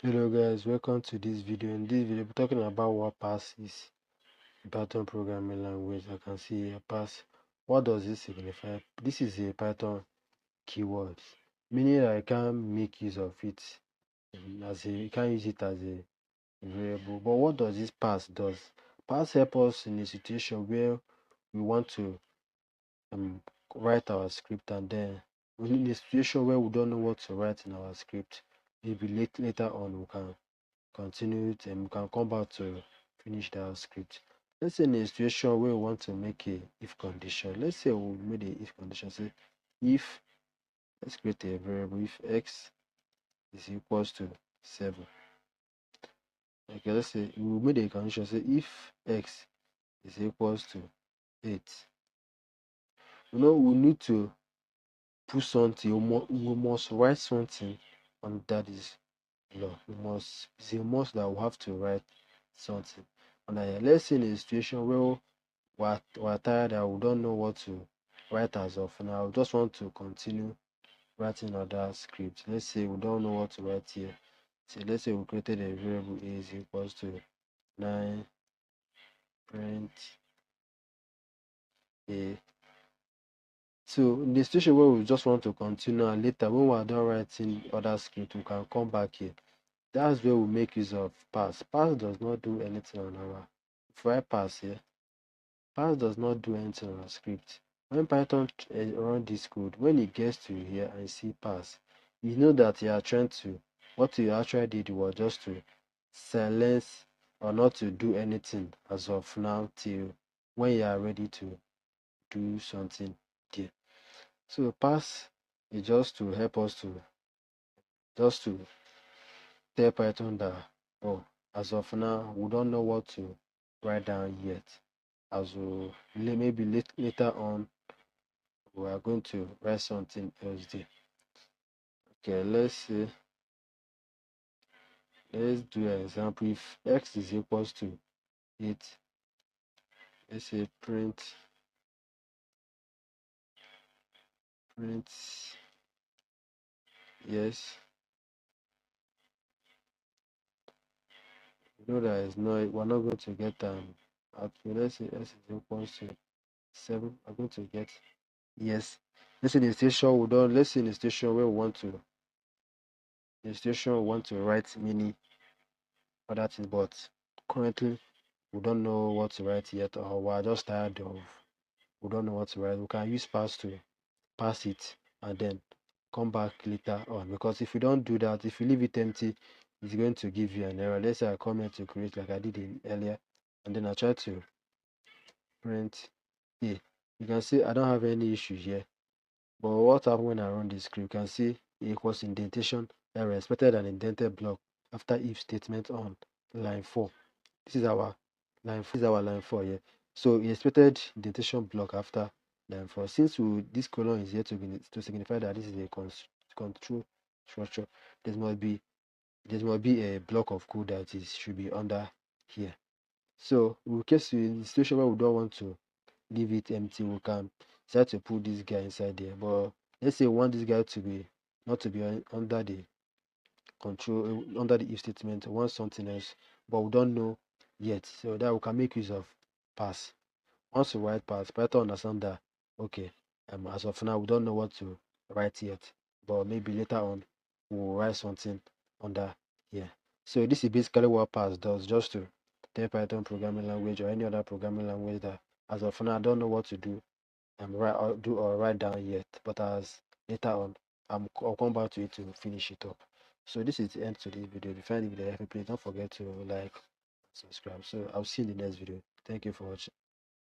Hello guys, welcome to this video. In this video, we're talking about what pass is in Python programming language. I can see a pass. What does this signify? This is a Python keyword, meaning that I can make use of it as a, you can use it as a variable. But what does this pass does? Pass help us in a situation where we want to write our script, and then in a situation where we don't know what to write in our script, maybe later on we can continue it and we can come back to finish that script. Let's say in a situation where we want to make a if condition. Let's say we made a if condition. Say if, let's create a variable, if x is equals to 7. Okay, let's say we made a condition. Say if x is equals to 8. We need to put something. We must write something on that is law. It's a must that we have to write something. And let's say in a situation where we're tired and we don't know what to write as of now, we just want to continue writing other script. Let's say we don't know what to write here. So let's say we created a variable a is equals to 9 print a. So in the situation where we just want to continue, and later when we are done writing other script, we can come back here. That's where we make use of pass. Pass does not do anything on our, if I pass here, pass does not do anything on our script. When Python run this code, when it gets to here and see pass, you know that you are trying to, what you actually did was just to silence or not to do anything as of now till when you are ready to do something there. So pass is just to help us to tell Python that, oh, as of now we don't know what to write down yet. As we maybe later on we are going to write something else there. Okay, let's do an example. If x is equals to 8, let's say print yes. You know that is not, we're not going to get output. Let's say s is equals to 7. I'm going to get yes. Let's say in the station we don't, let's say in the station where we want to, in the station we want to write many other things, but currently we don't know what to write yet, or we're just tired of, we don't know what to write. We can use pass to pass it and then come back later on, because if you don't do that, if you leave it empty, it's going to give you an error. Let's say I come here to create like I did earlier, and then I try to print a. You can see I don't have any issue here. But what happened when I run this script? You can see it equals indentation error, expected an indented block after if statement on line 4. This is our line 4 here. So it expected indentation block after line 4. Since this colon is here to signify that this is a control structure, there must be a block of code that should be under here. So in case in the situation where we don't want to leave it empty, we can decide to put this guy inside there. But let's say we want this guy to be not to be under the control, under the if statement, we want something else, but we don't know yet, so that we can make use of pass. Once we write pass, Python understand that, okay, as of now we don't know what to write yet, but maybe later on we'll write something under here. So this is basically what pass does, just to tell Python programming language or any other programming language that as of now I don't know what to do write down yet, but as later on I'll come back to it to finish it up. So this is the end to this video. If you find the video helpful, please don't forget to like, subscribe. So I'll see you in the next video. Thank you for watching.